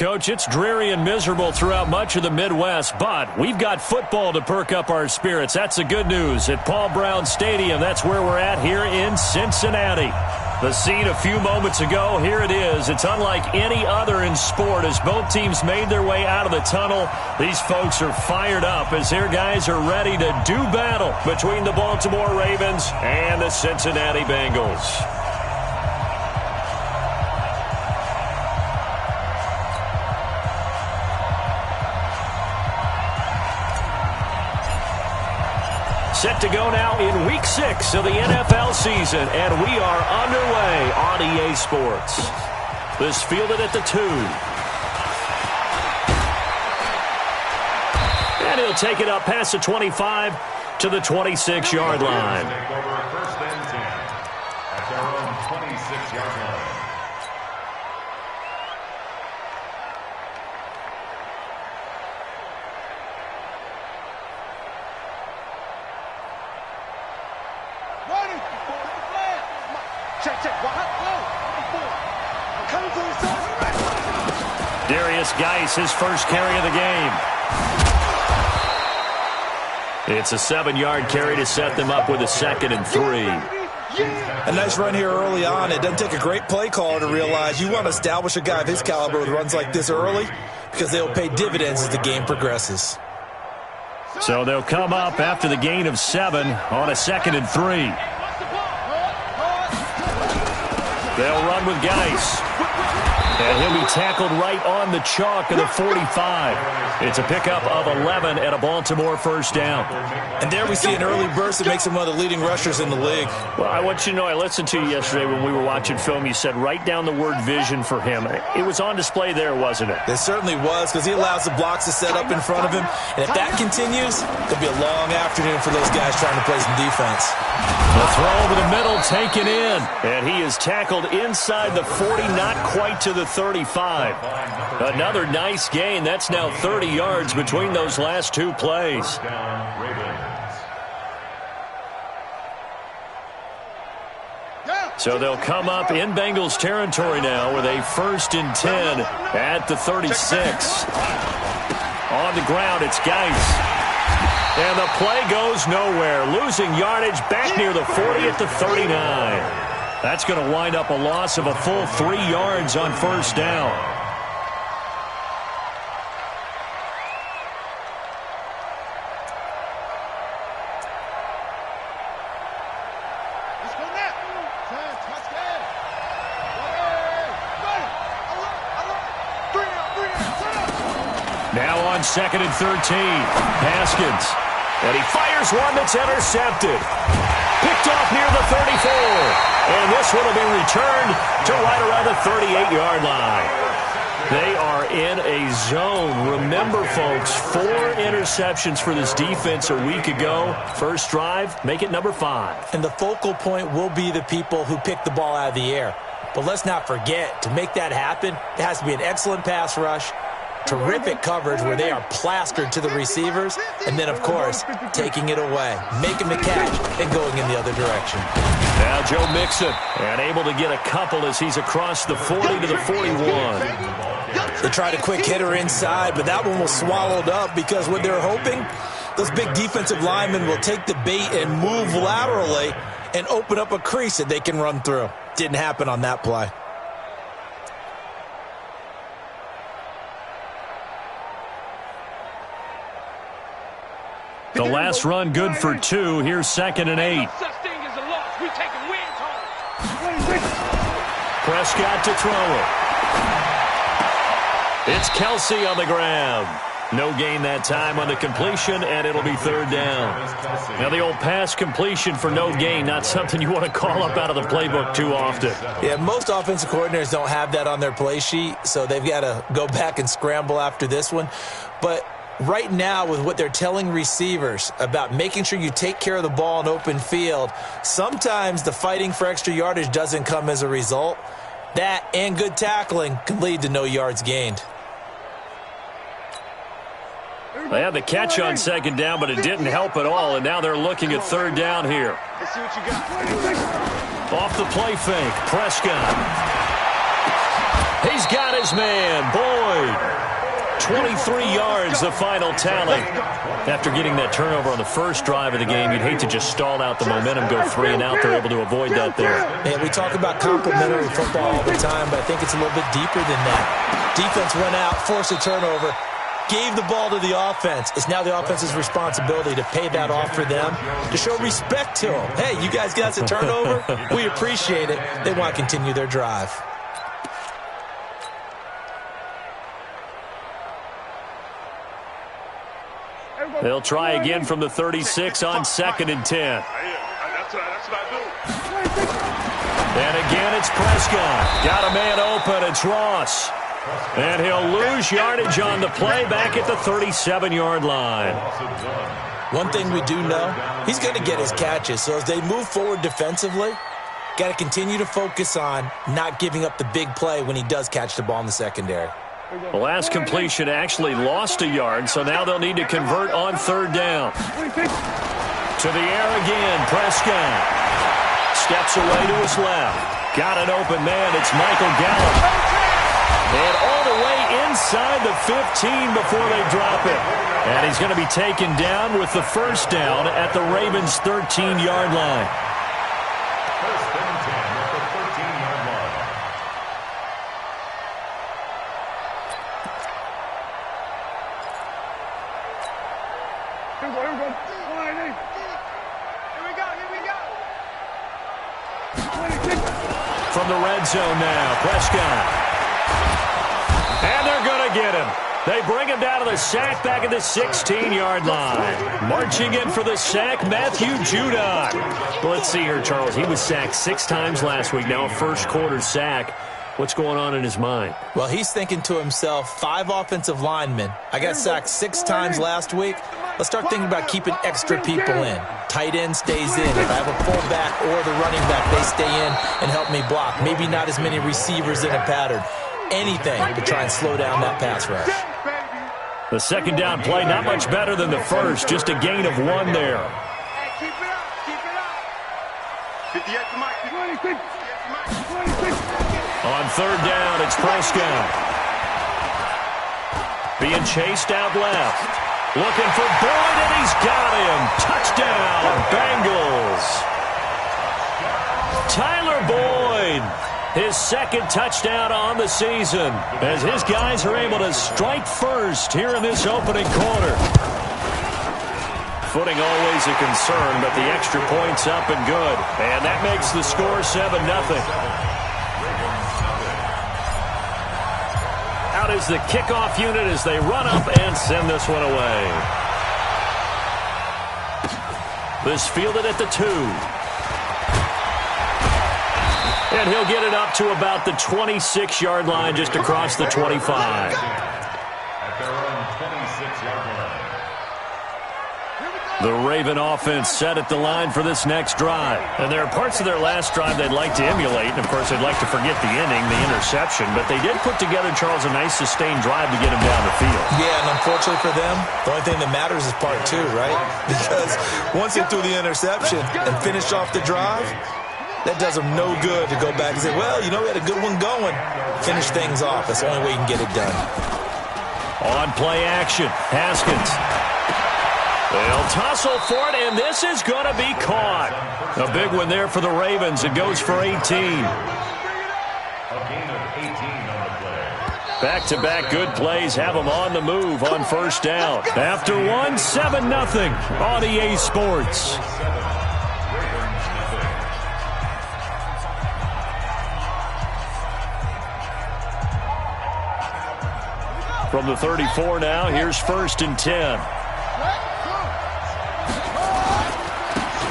Coach, it's dreary and miserable throughout much of the Midwest, but we've got football to perk up our spirits. That's the good news. At Paul Brown Stadium, that's where we're at here in Cincinnati. The scene a few moments ago, here it is. It's unlike any other in sport as both teams made their way out of the tunnel. These folks are fired up as their guys are ready to do battle between the Baltimore Ravens and the Cincinnati Bengals. Set to go now in Week 6 of the NFL season, and we are underway on EA Sports. This fielded at the 2. And he'll take it up past the 25 to the 26-yard line. First and 10 at their own 26-yard line. Darius Geis, his first carry of the game. It's a 7-yard carry to set them up with a 2nd and 3. A nice run here early on. It doesn't take a great play caller to realize you want to establish a guy of his caliber with runs like this early because they'll pay dividends as the game progresses. So they'll come up after the gain of 7 on a 2nd and 3. They'll run with Geis. And he'll be tackled right on the chalk of the 45. It's a pickup of 11 and a Baltimore first down. And there we see an early burst that makes him one of the leading rushers in the league. Well, I want you to know, I listened to you yesterday when we were watching film. You said write down the word vision for him. It was on display there, wasn't it? It certainly was, because he allows the blocks to set up in front of him. And if that continues, it'll be a long afternoon for those guys trying to play some defense. The throw over the middle taken in. And he is tackled inside the 40, not quite to the 35. Another nice gain. That's now 30 yards between those last two plays. So they'll come up in Bengals territory now with a 1st and 10 at the 36. On the ground, it's Geis. And the play goes nowhere. Losing yardage back near the 40 at the 39. That's going to wind up a loss of a full 3 yards on first down. Now on 2nd and 13. Haskins. And he fires one that's intercepted. Picked off near the 34. And this one will be returned to right around the 38-yard line. They are in a zone. Remember, folks, 4 interceptions for this defense a week ago. First drive, make it number 5. And the focal point will be the people who pick the ball out of the air. But let's not forget, to make that happen, there has to be an excellent pass rush, terrific coverage where they are plastered to the receivers, and then, of course, taking it away, making the catch, and going in the other direction. Now Joe Mixon, and able to get a couple as he's across the 40 to the 41. They tried a quick hitter inside, but that one was swallowed up because what they're hoping, those big defensive linemen will take the bait and move laterally and open up a crease that they can run through. Didn't happen on that play. The last run good for 2. Here's 2nd and 8. Prescott to throw it. It's Kelsey on the ground. No gain that time on the completion, and it'll be 3rd down. Now the old pass completion for no gain, not something you want to call up out of the playbook too often. Yeah, most offensive coordinators don't have that on their play sheet, so they've got to go back and scramble after this one. But right now, with what they're telling receivers about making sure you take care of the ball in open field, sometimes the fighting for extra yardage doesn't come as a result. That and good tackling can lead to no yards gained. They had the catch on 2nd down, but it didn't help at all, and now they're looking at 3rd down here. Off the play fake, Prescott. He's got his man, Boyd. 23 yards, the final tally. After getting that turnover on the first drive of the game, you'd hate to just stall out the momentum, go 3 and out. They're able to avoid that there. Man, we talk about complementary football all the time, but I think it's a little bit deeper than that. Defense went out, forced a turnover, gave the ball to the offense. It's now the offense's responsibility to pay that off for them, to show respect to them. Hey, you guys got us a turnover? We appreciate it. They want to continue their drive. They'll try again from the 36 on 2nd and 10. That's what I do. And again, it's Prescott. Got a man open. It's Ross. And he'll lose yardage on the play back at the 37-yard line. One thing we do know, he's going to get his catches. So as they move forward defensively, got to continue to focus on not giving up the big play when he does catch the ball in the secondary. The last completion actually lost a yard, so now they'll need to convert on 3rd down. To the air again, Prescott. Steps away to his left. Got an open man. It's Michael Gallup. And all the way inside the 15 before they drop it. And he's going to be taken down with the first down at the Ravens' 13-yard line. First and 10 at the 13-yard line. From the red zone now, Prescott. And they're going to get him. They bring him down to the sack back at the 16-yard line. Marching in for the sack, Matthew Judon. Well, let's see here, Charles. He was sacked 6 times last week, now a first-quarter sack. What's going on in his mind? Well, he's thinking to himself, 5 offensive linemen. I got sacked 6 times last week. Let's start thinking about keeping extra people in. Tight end stays in. If I have a fullback or the running back, they stay in and help me block. Maybe not as many receivers in a pattern. Anything to try and slow down that pass rush. The second down play, not much better than the first. Just a gain of 1 there. Keep it up. Keep it up. 58 to Mike. 56. On 3rd down, it's Prescott. Being chased out left. Looking for Boyd, and he's got him. Touchdown, Bengals. Tyler Boyd, his 2nd touchdown on the season, as his guys are able to strike first here in this opening quarter. Footing always a concern, but the extra point's up and good. And that makes the score 7-0. Out is the kickoff unit as they run up and send this one away. This fielded at the 2. And he'll get it up to about the 26-yard line, just across the 25. At their own 26-yard line. The Raven offense set at the line for this next drive. And there are parts of their last drive they'd like to emulate. And, of course, they'd like to forget the inning, the interception. But they did put together, Charles, a nice sustained drive to get him down the field. Yeah, and unfortunately for them, the only thing that matters is part 2, right? Because once they threw the interception and finished off the drive, that does them no good to go back and say, well, you know, we had a good one going. Finish things off. That's the only way you can get it done. On play action, Haskins. They'll tussle for it, and this is going to be caught. A big one there for the Ravens. It goes for 18. A gain of 18 on the play. Back-to-back good plays have them on the move on first down. After 1, 7-0 on EA Sports. From the 34 now, here's 1st and 10.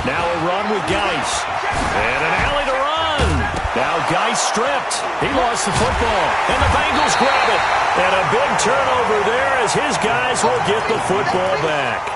Now a run with Geis. And an alley to run. Now Geis stripped. He lost the football. And the Bengals grab it. And a big turnover there as his guys will get the football back.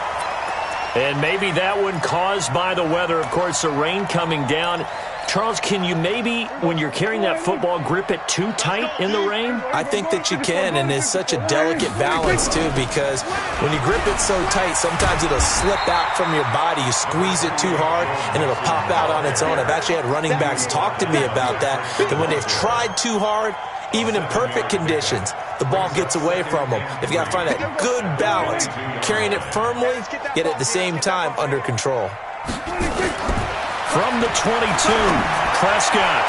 And maybe that one caused by the weather. Of course, the rain coming down. Charles, can you maybe, when you're carrying that football, grip it too tight in the rain? I think that you can, and it's such a delicate balance, too, because when you grip it so tight, sometimes it'll slip out from your body. You squeeze it too hard, and it'll pop out on its own. I've actually had running backs talk to me about that when they've tried too hard, Even in perfect conditions, the ball gets away from them. They've got to find that good balance, carrying it firmly, yet at the same time under control. From the 22, Prescott.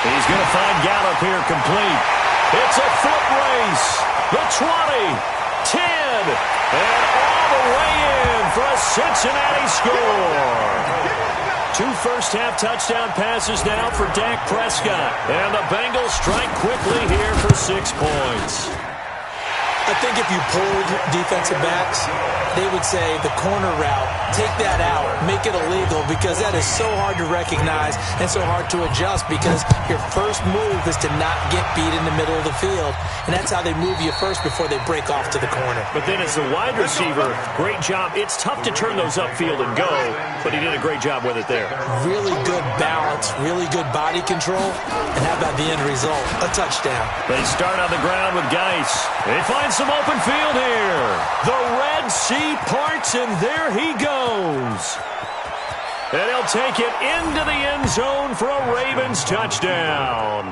He's going to find Gallup here complete. It's a foot race. The 20, 10, and all the way in for a Cincinnati score. 2 first-half touchdown passes now for Dak Prescott. And the Bengals strike quickly here for 6 points. I think if you pulled defensive backs, they would say the corner route, take that out, make it illegal, because that is so hard to recognize and so hard to adjust, because your first move is to not get beat in the middle of the field, and that's how they move you first before they break off to the corner. But then as a wide receiver, great job. It's tough to turn those upfield and go, but he did a great job with it there. Really good balance, really good body control, and how about the end result? A touchdown. They start on the ground with Geis. They find some open field here. The Red Sea parts, and there he goes. And he'll take it into the end zone for a Ravens touchdown.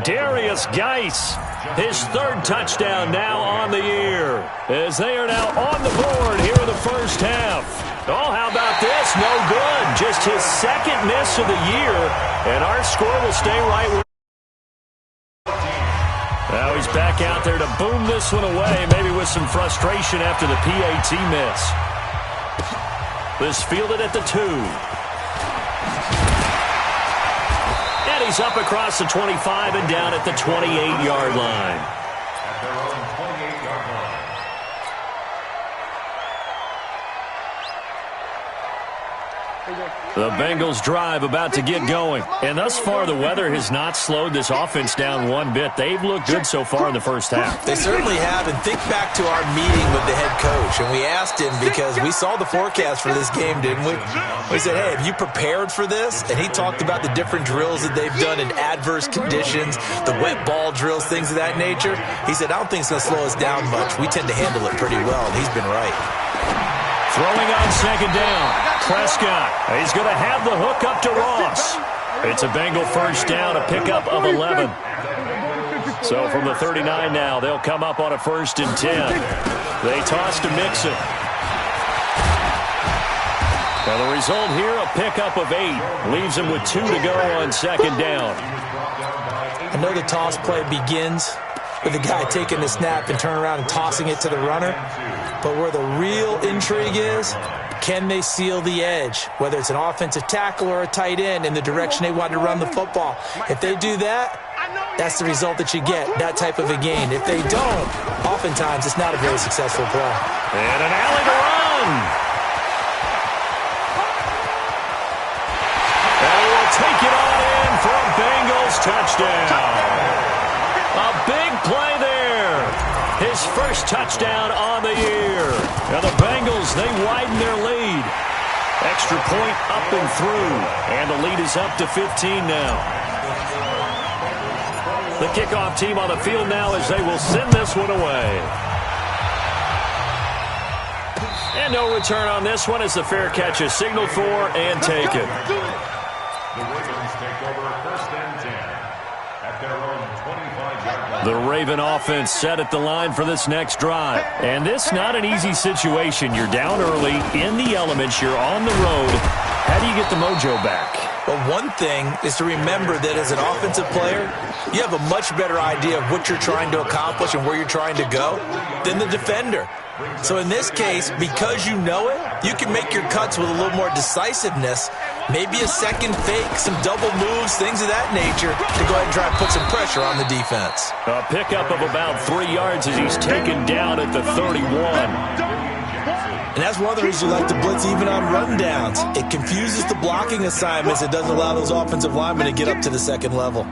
Darius Geis, his 3rd touchdown now on the year, as they are now on the board here in the first half. Oh, how about this? No good. Just his 2nd miss of the year, and our score will stay right where. Now he's back out there to boom this one away, maybe with some frustration after the PAT miss. This fielded at the 2. And he's up across the 25 and down at the 28-yard line. At their own 28-yard line. The Bengals drive about to get going. And thus far, the weather has not slowed this offense down one bit. They've looked good so far in the first half. They certainly have. And think back to our meeting with the head coach. And we asked him, because we saw the forecast for this game, didn't we? We said, hey, have you prepared for this? And he talked about the different drills that they've done in adverse conditions, the wet ball drills, things of that nature. He said, I don't think it's going to slow us down much. We tend to handle it pretty well. And he's been right. Throwing on 2nd down, Prescott. He's going to have the hook up to Ross. It's a Bengal first down, a pickup of 11. So from the 39 now, they'll come up on a 1st and 10. They toss to Mixon. Now the result here, a pickup of 8. Leaves him with 2 to go on 2nd down. I know the toss play begins with the guy taking the snap and turning around and tossing it to the runner. But where the real intrigue is, can they seal the edge, whether it's an offensive tackle or a tight end, in the direction they want to run the football? If they do that, that's the result that you get, that type of a gain. If they don't, oftentimes it's not a very successful play. And an alley to run. And we'll take it on in for a Bengals touchdown. A big play there. His first touchdown on the year. Now the Bengals, they widen their lead. Extra point up and through. And the lead is up to 15 now. The kickoff team on the field now as they will send this one away. And no return on this one as the fair catch is signaled for and taken. The Ravens take over 1st and 10 at their own 25-yard line. The Raven offense set at the line for this next drive. And this not an easy situation. You're down early, in the elements, you're on the road. How do you get the mojo back? Well, one thing is to remember that as an offensive player, you have a much better idea of what you're trying to accomplish and where you're trying to go than the defender. So in this case, because you know it, you can make your cuts with a little more decisiveness, maybe a second fake, some double moves, things of that nature, to go ahead and try and put some pressure on the defense. A pickup of about 3 yards as he's taken down at the 31. And that's one of the reasons you like to blitz even on rundowns. It confuses the blocking assignments. It doesn't allow those offensive linemen to get up to the second level.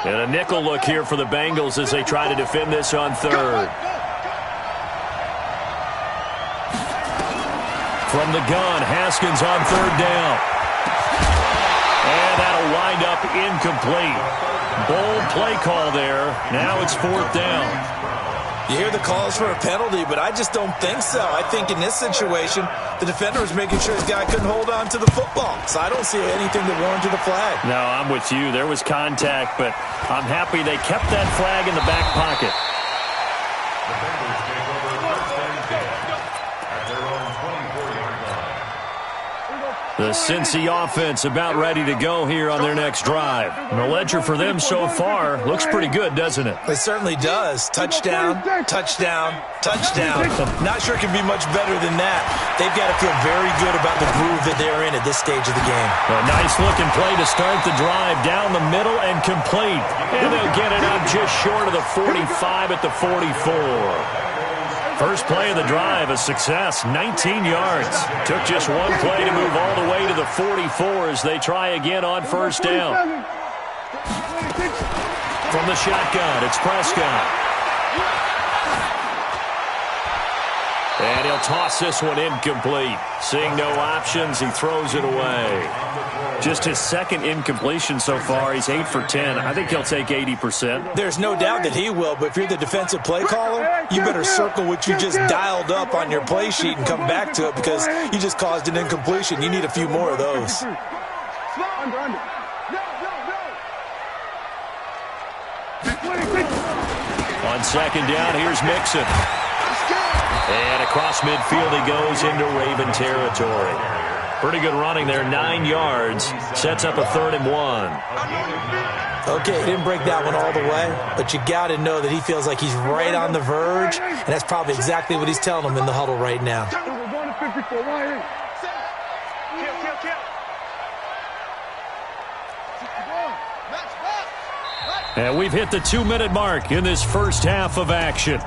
And a nickel look here for the Bengals as they try to defend this on 3rd. From the gun, Haskins on 3rd down. And that'll wind up incomplete. Bold play call there. Now it's 4th down. You hear the calls for a penalty, but I just don't think so. I think in this situation, the defender was making sure his guy couldn't hold on to the football. So I don't see anything that warranted a flag. No, I'm with you. There was contact, but I'm happy they kept that flag in the back pocket. Defenders take over first and 10 at their own 24-yard line. The Cincy offense about ready to go here on their next drive. And the ledger for them so far looks pretty good, doesn't it? It certainly does. Touchdown, touchdown, touchdown. Not sure it can be much better than that. They've got to feel very good about the groove that they're in at this stage of the game. A nice-looking play to start the drive down the middle and complete. And they'll get it up just short of the 45 at the 44. First play of the drive, a success, 19 yards. Took just one play to move all the way to the 44 as they try again on first down. From the shotgun, it's Prescott. And he'll toss this one incomplete. Seeing no options, he throws it away. Just his second incompletion so far. He's 8 for 10. I think he'll take 80%. There's no doubt that he will, but if you're the defensive play caller, you better circle what you just dialed up on your play sheet and come back to it because you just caused an incompletion. You need a few more of those. On second down, here's Mixon. And across midfield he goes into Raven territory. Pretty good running there, 9 yards. Sets up a 3rd and 1. Okay, he didn't break that one all the way, but you got to know that he feels like he's right on the verge, and that's probably exactly what he's telling them in the huddle right now. And we've hit the 2-minute mark in this first half of action.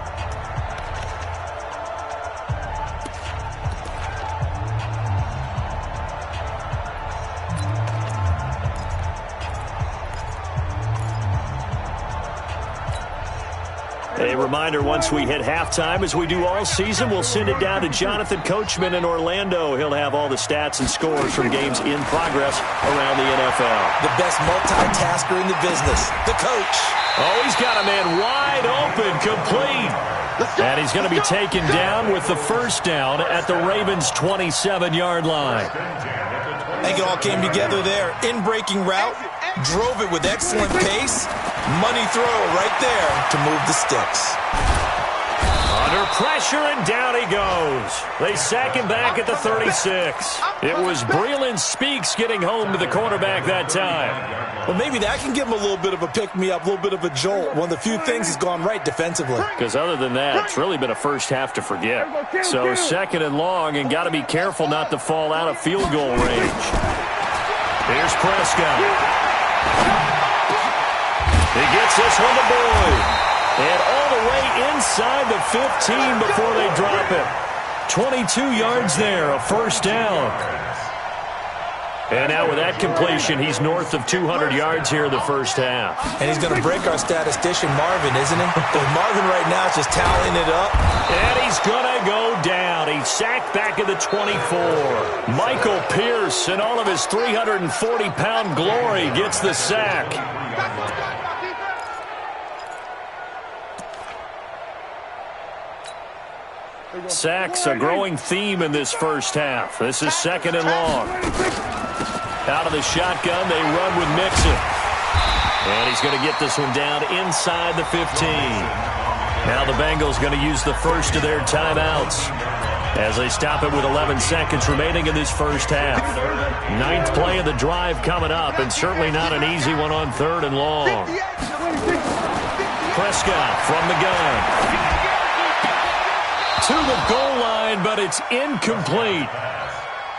A reminder, once we hit halftime, as we do all season, we'll send it down to Jonathan Coachman in Orlando. He'll have all the stats and scores from games in progress around the NFL. The best multitasker in the business, the coach. Oh, he's got a man wide open, complete. And he's going to be taken down with the first down at the Ravens' 27-yard line. I think it all came together there. In-breaking route, drove it with excellent pace. Money throw right there to move the sticks. Under pressure, and down he goes. They sack him back at the 36. It was Breeland Speaks getting home to the quarterback that time. Well, maybe that can give him a little bit of a pick-me-up, a little bit of a jolt. One of the few things has gone right defensively. Because other than that, it's really been a first half to forget. So 2nd and long, and got to be careful not to fall out of field goal range. Here's Prescott. He gets this one to Boyd. And all the way inside the 15 before they drop it. 22 yards there, a first down. And now with that completion, he's north of 200 yards here in the first half. And he's going to break our statistician, Marvin, isn't he? Because Marvin right now is just tallying it up. And he's going to go down. He's sacked back at the 24. Michael Pierce, in all of his 340-pound glory, gets the sack. Sacks, a growing theme in this first half. This is 2nd and long. Out of the shotgun, they run with Mixon. And he's going to get this one down inside the 15. Now the Bengals going to use the first of their timeouts as they stop it with 11 seconds remaining in this first half. 9th play of the drive coming up, and certainly not an easy one on 3rd and long. Prescott from the gun. To the goal line, but it's incomplete.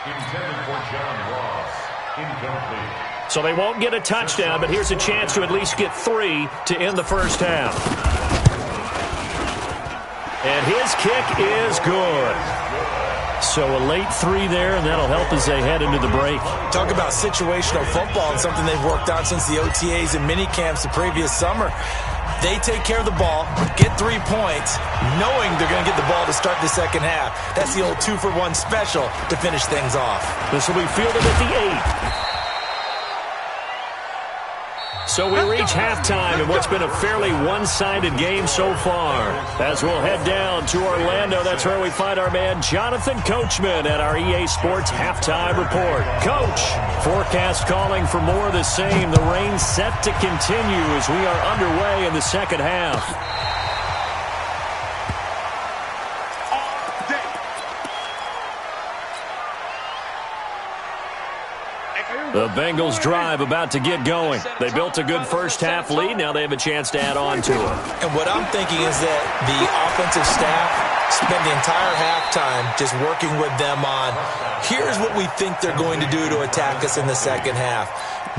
Intended for John Ross. Incomplete. So they won't get a touchdown, but here's a chance to at least get 3 to end the first half. And his kick is good. So a late 3 there, and that'll help as they head into the break. Talk about situational football and something they've worked on since the OTAs and mini camps the previous summer. They take care of the ball, get 3 points, knowing they're going to get the ball to start the second half. That's the old 2-for-1 special to finish things off. This will be fielded at the 8. So we reach halftime in what's been a fairly one-sided game so far. As we'll head down to Orlando, that's where we find our man Jonathan Coachman at our EA Sports Halftime Report. Coach, forecast calling for more of the same. The rain set to continue as we are underway in the second half. The Bengals drive about to get going. They built a good first-half lead. Now they have a chance to add on to it. And what I'm thinking is that the offensive staff spent the entire halftime just working with them on, here's what we think they're going to do to attack us in the second half.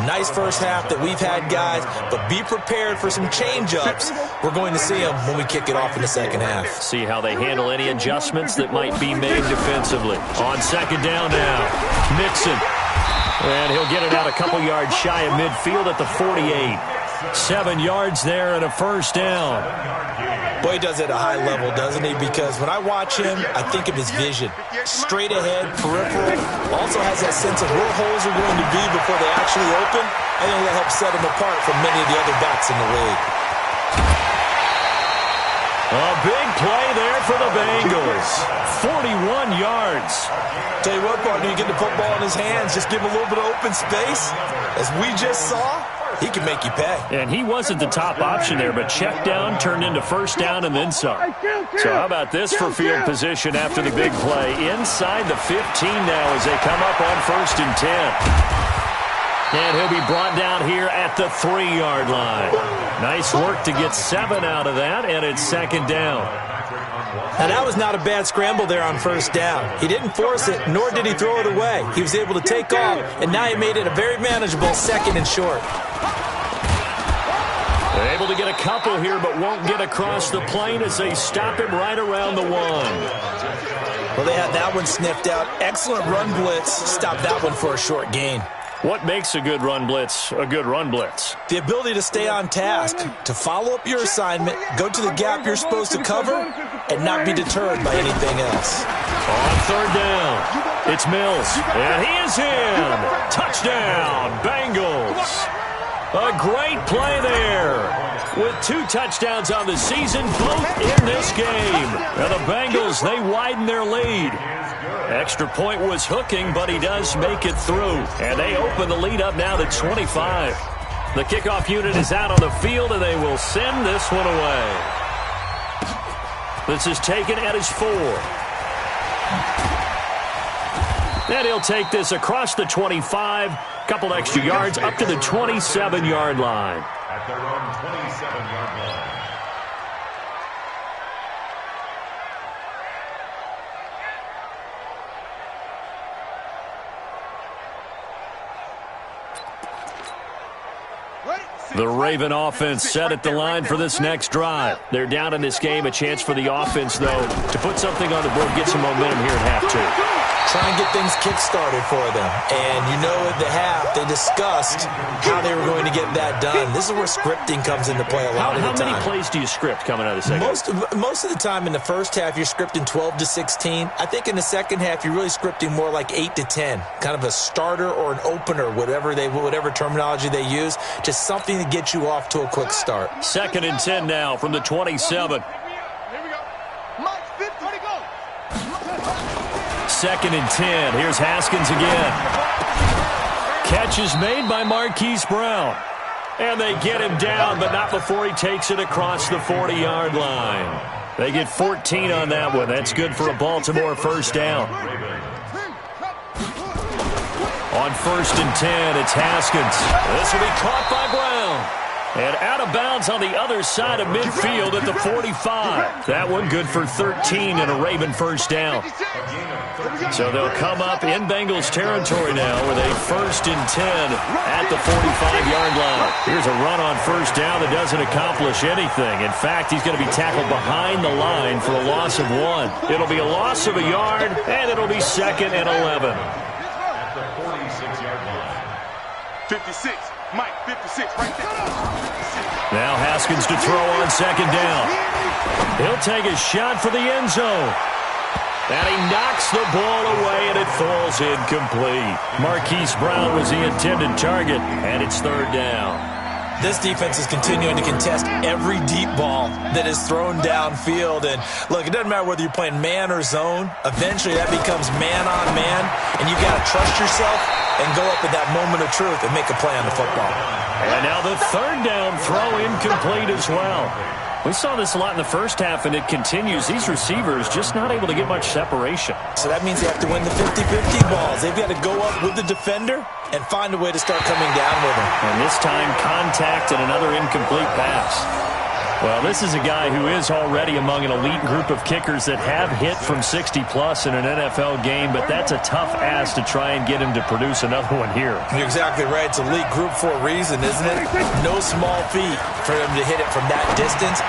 Nice first half that we've had, guys, but be prepared for some change-ups. We're going to see them when we kick it off in the second half. See how they handle any adjustments that might be made defensively. On second down now, Mixon. And he'll get it out a couple yards shy of midfield at the 48. 7 yards there and a first down. Boy, he does it at a high level, doesn't he? Because when I watch him, I think of his vision. Straight ahead, peripheral. Also has that sense of where holes are going to be before they actually open. I think that helps set him apart from many of the other backs in the league. A big play there for the Bengals. 41 yards. Tell you what, partner, you get the football in his hands, just give him a little bit of open space. As we just saw, he can make you pay. And he wasn't the top option there, but check down turned into first down and then some. So how about this for field position after the big play? Inside the 15 now as they come up on 1st and 10. And he'll be brought down here at the 3-yard line. Nice work to get 7 out of that, and it's second down. Now, that was not a bad scramble there on first down. He didn't force it, nor did he throw it away. He was able to take off, and now he made it a very manageable second and short. They're able to get a couple here, but won't get across the plane as they stop him right around the 1. Well, they had that one sniffed out. Excellent run blitz. Stopped that one for a short gain. What makes a good run blitz a good run blitz? The ability to stay on task, to follow up your assignment, go to the gap you're supposed to cover, and not be deterred by anything else. On third down, it's Mills, and he is in. Touchdown, Bengals. A great play there. With 2 touchdowns on the season, both in this game. Now the Bengals, they widen their lead. Extra point was hooking, but he does make it through. And they open the lead up now to 25. The kickoff unit is out on the field, and they will send this one away. This is taken at his 4. And he'll take this across the 25. Couple extra yards up to the 27-yard line. At their own 27-yard line. The Raven offense set at the line for this next drive. They're down in this game. A chance for the offense, though, to put something on the board, get some momentum here at half 2. Try and get things kick-started for them. And you know at the half, they discussed how they were going to get that done. This is where scripting comes into play a lot of the time. How many plays do you script coming out of the second? Most of the time in the first half, you're scripting 12 to 16. I think in the second half, you're really scripting more like 8 to 10. Kind of a starter or an opener, whatever terminology they use. Just something to get you off to a quick start. 2nd and 10 now from the 27. 2nd and 10. Here's Haskins again. Catch is made by Marquise Brown. And they get him down, but not before he takes it across the 40-yard line. They get 14 on that one. That's good for a Baltimore first down. On 1st and 10, it's Haskins. This will be caught by Brown. And out of bounds on the other side of midfield at the 45. That one good for 13 and a Raven first down. So they'll come up in Bengals territory now with a 1st and 10 at the 45-yard line. Here's a run on first down that doesn't accomplish anything. In fact, he's going to be tackled behind the line for a loss of 1. It'll be a loss of a yard, and it'll be 2nd and 11. At the 46-yard line. 56. Mike, 56 right there. Now Haskins to throw on 2nd down. He'll take a shot for the end zone. And he knocks the ball away, and it falls incomplete. Marquise Brown was the intended target, and it's 3rd down. This defense is continuing to contest every deep ball that is thrown downfield. And look, it doesn't matter whether you're playing man or zone. Eventually, that becomes man on man, and you've got to trust yourself and go up at that moment of truth and make a play on the football. And now the third down throw incomplete as well. We saw this a lot in the first half, and it continues. These receivers just not able to get much separation. So that means they have to win the 50-50 balls. They've got to go up with the defender and find a way to start coming down with him. And this time, contact and another incomplete pass. Well, this is a guy who is already among an elite group of kickers that have hit from 60-plus in an NFL game, but that's a tough ask to try and get him to produce another one here. You're exactly right. It's elite group for a reason, isn't it? No small feat for him to hit it from that distance.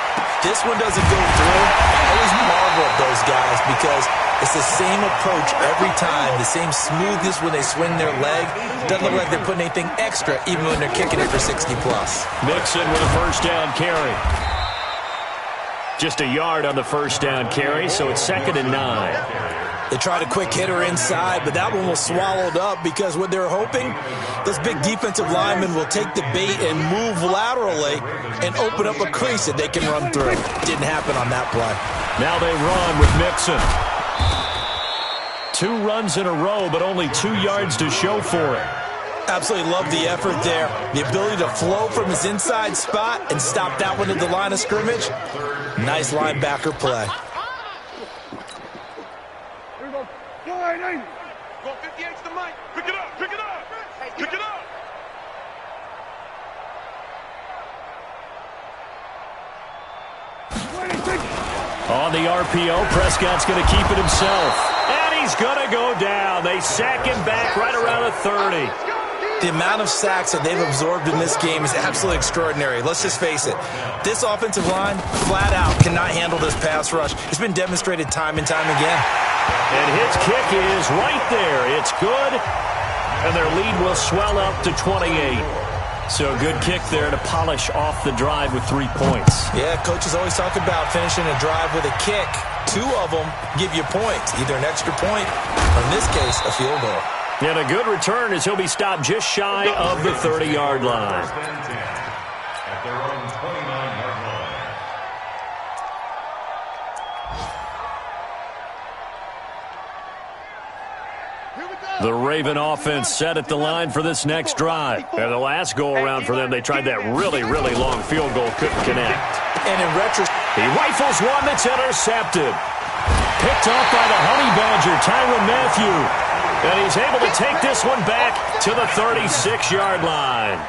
This one doesn't go through. I always marvel at those guys because it's the same approach every time, the same smoothness when they swing their leg. Doesn't look like they're putting anything extra even when they're kicking it for 60-plus. Mixon with a first down carry. Just a yard on the first down carry, so it's 2nd and 9. They tried a quick hitter inside, but that one was swallowed up because what they're hoping, those big defensive linemen will take the bait and move laterally and open up a crease that they can run through. Didn't happen on that play. Now they run with Mixon. 2 runs in a row, but only 2 yards to show for it. Absolutely love the effort there. The ability to flow from his inside spot and stop that one at the line of scrimmage. Nice linebacker play. Here we go. Go ahead, go 58 to the mic. Pick it up, pick it up, pick it up. On the RPO, Prescott's going to keep it himself. And he's going to go down. They sack him back right around the 30. The amount of sacks that they've absorbed in this game is absolutely extraordinary. Let's just face it. This offensive line, flat out, cannot handle this pass rush. It's been demonstrated time and time again. And his kick is right there. It's good. And their lead will swell up to 28. So a good kick there to polish off the drive with 3 points. Yeah, coaches always talk about finishing a drive with a kick. 2 of them give you points, either an extra point or, in this case, a field goal. And a good return as he'll be stopped just shy of the 30-yard line. At their own 29-yard line. The Raven offense set at the line for this next drive. And the last go-around for them, they tried that really, really long field goal, couldn't connect. And in retrospect, he rifles one that's intercepted. Picked off by the Honey Badger, Tyrann Mathieu. And he's able to take this one back to the 36-yard line.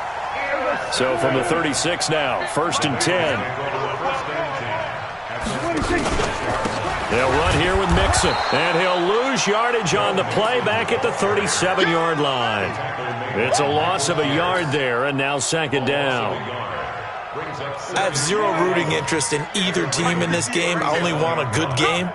So from the 36 now, 1st and 10. They'll run here with Mixon. And he'll lose yardage on the play back at the 37-yard line. It's a loss of a yard there, and now 2nd down. I have zero rooting interest in either team in this game. I only want a good game.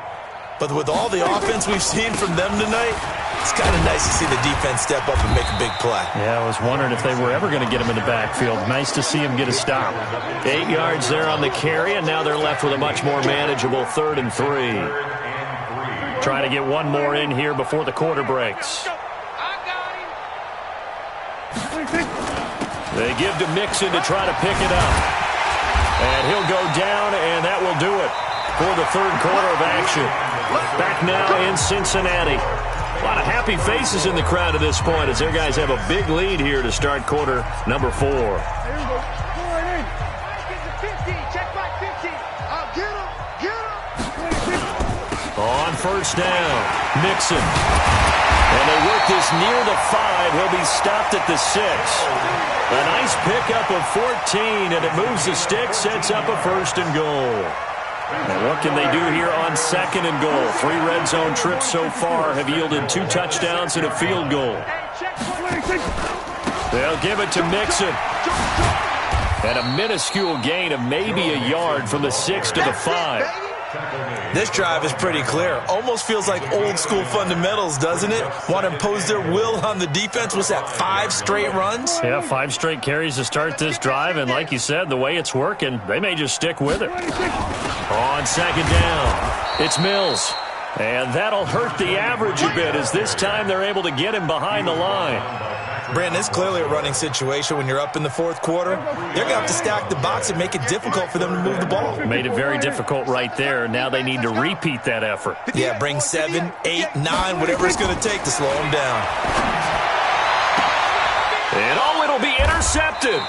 But with all the offense we've seen from them tonight, it's kind of nice to see the defense step up and make a big play. Yeah, I was wondering if they were ever going to get him in the backfield. Nice to see him get a stop. 8 yards there on the carry, and now they're left with a much more manageable 3rd and 3. Trying to get one more in here before the quarter breaks. They give to Mixon to try to pick it up. And he'll go down, and that will do it for the 3rd quarter of action. Back now in Cincinnati. A lot of happy faces in the crowd at this point as their guys have a big lead here to start quarter number 4. On 1st down, Mixon. And they work this near the 5. He'll be stopped at the 6. A nice pickup of 14, and it moves the stick, sets up a 1st and goal. And what can they do here on 2nd and goal? 3 red zone trips so far have yielded 2 touchdowns and a field goal. They'll give it to Mixon. And a minuscule gain of maybe a yard from the 6 to the 5. This drive is pretty clear. Almost feels like old school fundamentals, doesn't it? Want to impose their will on the defense. What's that, 5 straight runs? Yeah, 5 straight carries to start this drive. And like you said, the way it's working, they may just stick with it. On 2nd down, it's Mills. And that'll hurt the average a bit as this time they're able to get him behind the line. Brandon, it's clearly a running situation when you're up in the fourth quarter. They're going to have to stack the box and make it difficult for them to move the ball. Made it very difficult right there. Now they need to repeat that effort. Yeah, bring 7, 8, 9, whatever it's going to take to slow them down. And it'll be intercepted.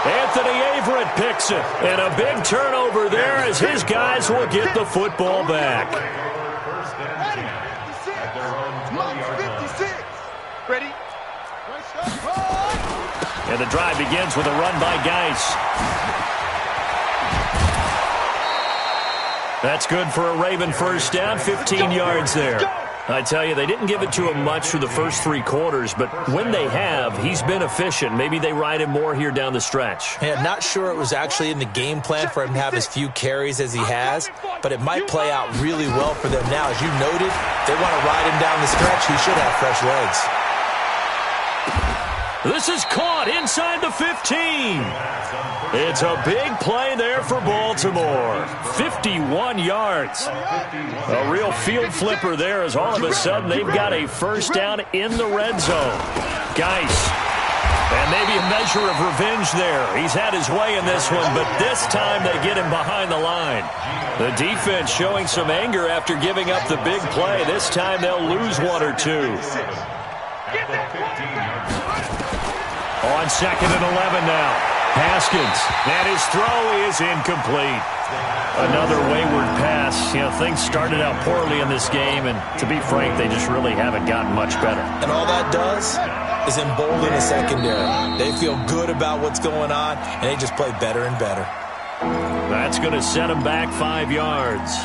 Anthony Averett picks it. And a big turnover there as his guys will get the football back. Ready? And the drive begins with a run by Geis. That's good for a Raven first down, 15 yards there. I tell you, they didn't give it to him much through the first 3 quarters, but when they have, he's been efficient. Maybe they ride him more here down the stretch. Yeah, not sure it was actually in the game plan for him to have as few carries as he has, but it might play out really well for them now. As you noted, they want to ride him down the stretch. He should have fresh legs. This is caught inside the 15. It's a big play there for Baltimore. 51 yards. A real field flipper there as all of a sudden they've got a first down in the red zone. Geis. And maybe a measure of revenge there. He's had his way in this one, but this time they get him behind the line. The defense showing some anger after giving up the big play. This time they'll lose 1 or 2. On 2nd and 11 now. Haskins. And his throw is incomplete. Another wayward pass. You know, things started out poorly in this game, and to be frank, they just really haven't gotten much better. And all that does is embolden the secondary. They feel good about what's going on, and they just play better and better. That's going to set them back 5 yards.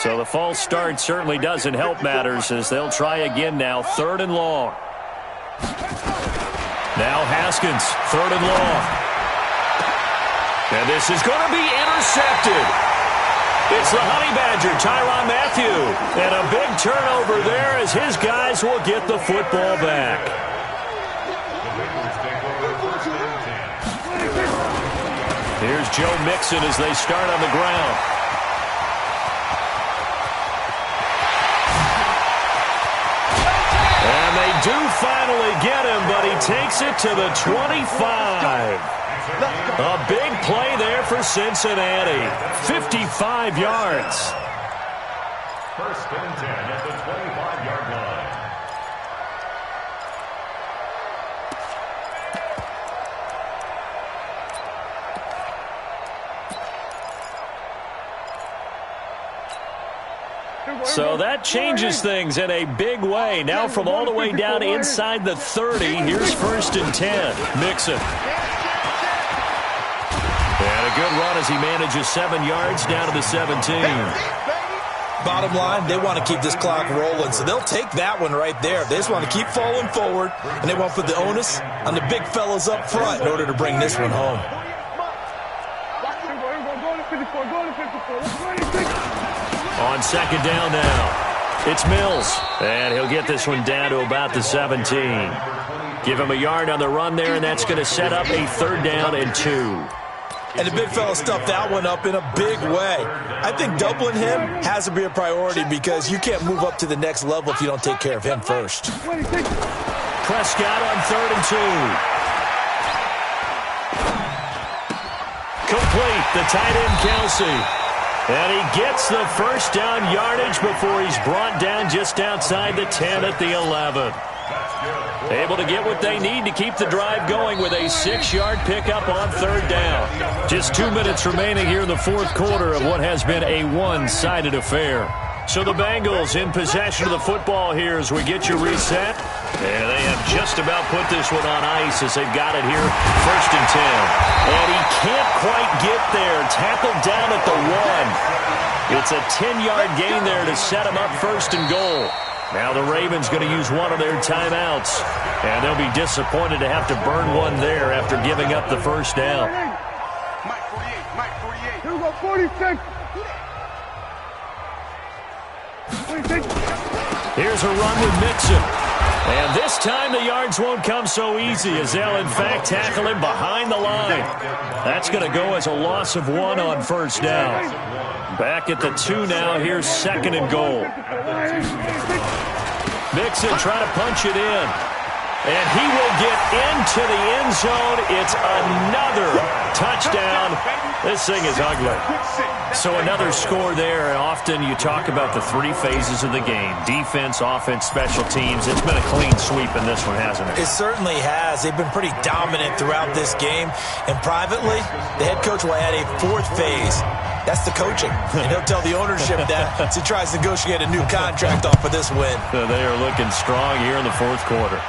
So the false start certainly doesn't help matters as they'll try again now. 3rd and long. Now Haskins, 3rd and long. And this is going to be intercepted. It's the Honey Badger, Tyrann Mathieu. And a big turnover there as his guys will get the football back. Here's Joe Mixon as they start on the ground. And they do finally get him, but he takes it to the 25. A big play there for Cincinnati. 55 yards. 1st and 10 at the 25-yard line. So that changes things in a big way. Now from all the way down inside the 30, here's 1st and 10. Mixon. And a good run as he manages 7 yards down to the 17. Bottom line, they want to keep this clock rolling, so they'll take that one right there. They just want to keep falling forward, and they want to put the onus on the big fellas up front in order to bring this one home. On 2nd down now, it's Mills. And he'll get this one down to about the 17. Give him a yard on the run there, and that's going to set up a 3rd down and 2. And the big fella stuffed that one up in a big way. I think doubling him has to be a priority because you can't move up to the next level if you don't take care of him first. Prescott on 3rd and 2. Complete, the tight end Kelsey. And he gets the first down yardage before he's brought down just outside the 10 at the 11. Able to get what they need to keep the drive going with a 6-yard pickup on 3rd down. Just 2 minutes remaining here in the 4th quarter of what has been a one-sided affair. So the Bengals in possession of the football here as we get you reset. And they have just about put this one on ice as they've got it here, 1st and 10. And he can't quite get there. Tackled down at the 1. It's a 10-yard gain there to set him up 1st and goal. Now the Ravens going to use one of their timeouts. And they'll be disappointed to have to burn one there after giving up the first down. Mike 48, Mike 48. Here we go, 46. Here's a run with Mixon. And this time the yards won't come so easy as they'll, in fact, tackle him behind the line. That's going to go as a loss of 1 on first down. Back at the 2 now. Here's 2nd and goal. Mixon trying to punch it in. And he will get into the end zone. It's another touchdown. This thing is ugly. So another score there. Often you talk about the 3 phases of the game. Defense, offense, special teams. It's been a clean sweep in this one, hasn't it? It certainly has. They've been pretty dominant throughout this game. And privately, the head coach will add a 4th phase. That's the coaching. And he'll tell the ownership that as he tries to negotiate a new contract off of this win. They are looking strong here in the 4th quarter.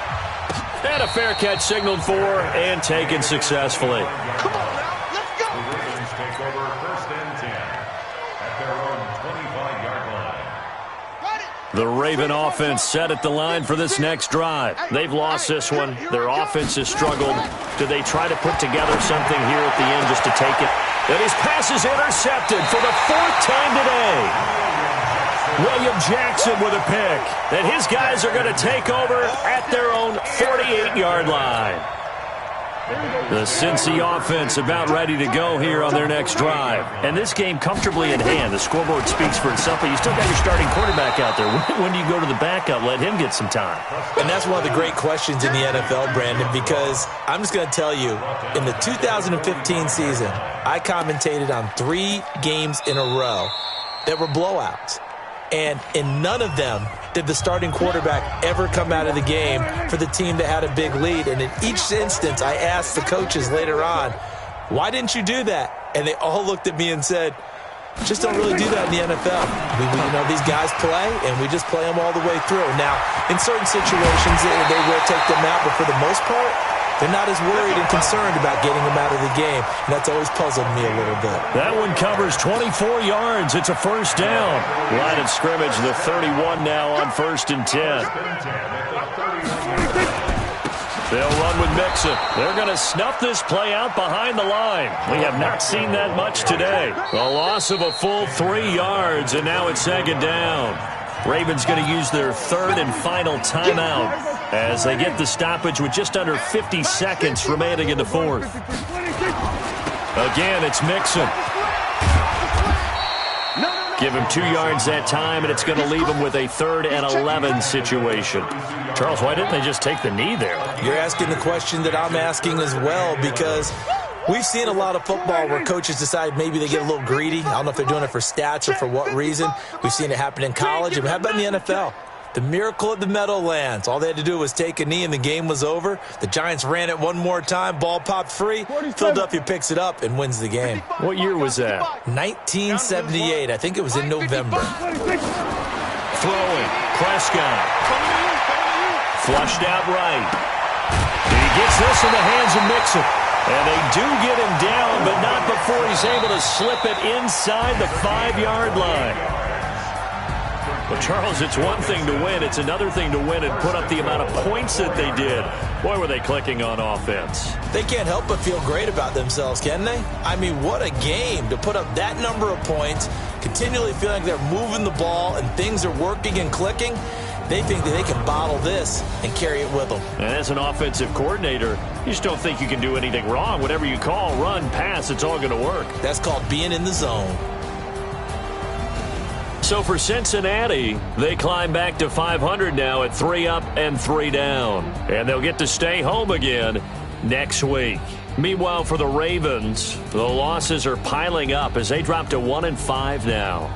And a fair catch signaled for and taken successfully. Come on now, let's go. The Ravens take over 1st and 10 at their own 25-yard line. The Raven offense set at the line for this next drive. They've lost this one. Their offense has struggled. Do they try to put together something here at the end just to take it? And his pass is intercepted for the 4th time today. William Jackson with a pick. And his guys are going to take over at their own 48-yard line. The Cincy offense about ready to go here on their next drive. And this game comfortably in hand. The scoreboard speaks for itself, but you still got your starting quarterback out there. When do you go to the backup? Let him get some time. And that's one of the great questions in the NFL, Brandon, because I'm just going to tell you, in the 2015 season, I commentated on 3 games in a row that were blowouts. And in none of them did the starting quarterback ever come out of the game for the team that had a big lead. And in each instance, I asked the coaches later on, why didn't you do that? And they all looked at me and said, just don't really do that in the NFL. These guys play, and we just play them all the way through. Now, in certain situations, they will take them out, but for the most part, they're not as worried and concerned about getting them out of the game. And that's always puzzled me a little bit. That one covers 24 yards. It's a first down. Line of scrimmage, the 31 now on 1st and 10. They'll run with Mixon. They're going to snuff this play out behind the line. We have not seen that much today. A loss of a full 3 yards, and now it's 2nd down. Ravens going to use their 3rd and final timeout as they get the stoppage with just under 50 seconds remaining in the 4th. Again, it's Mixon. Give him 2 yards that time, and it's going to leave him with a 3rd and 11 situation. Charles, why didn't they just take the knee there? You're asking the question that I'm asking as well, because we've seen a lot of football where coaches decide maybe they get a little greedy. I don't know if they're doing it for stats or for what reason. We've seen it happen in college. And how about in the NFL? The miracle of the Meadowlands. All they had to do was take a knee and the game was over. The Giants ran it one more time. Ball popped free. Philadelphia picks it up and wins the game. What year was that? 1978. I think it was in November. Throwing. Prescott. Flushed out right. He gets this in the hands of Mixon. And they do get him down, but not before he's able to slip it inside the 5-yard line. But, Charles, it's one thing to win. It's another thing to win and put up the amount of points that they did. Boy, were they clicking on offense. They can't help but feel great about themselves, can they? I mean, what a game to put up that number of points, continually feeling like they're moving the ball and things are working and clicking. They think that they can bottle this and carry it with them. And as an offensive coordinator, you just don't think you can do anything wrong. Whatever you call, run, pass, it's all going to work. That's called being in the zone. So for Cincinnati, they climb back to 500 now at 3 up and 3 down. And they'll get to stay home again next week. Meanwhile, for the Ravens, the losses are piling up as they drop to 1-5 now.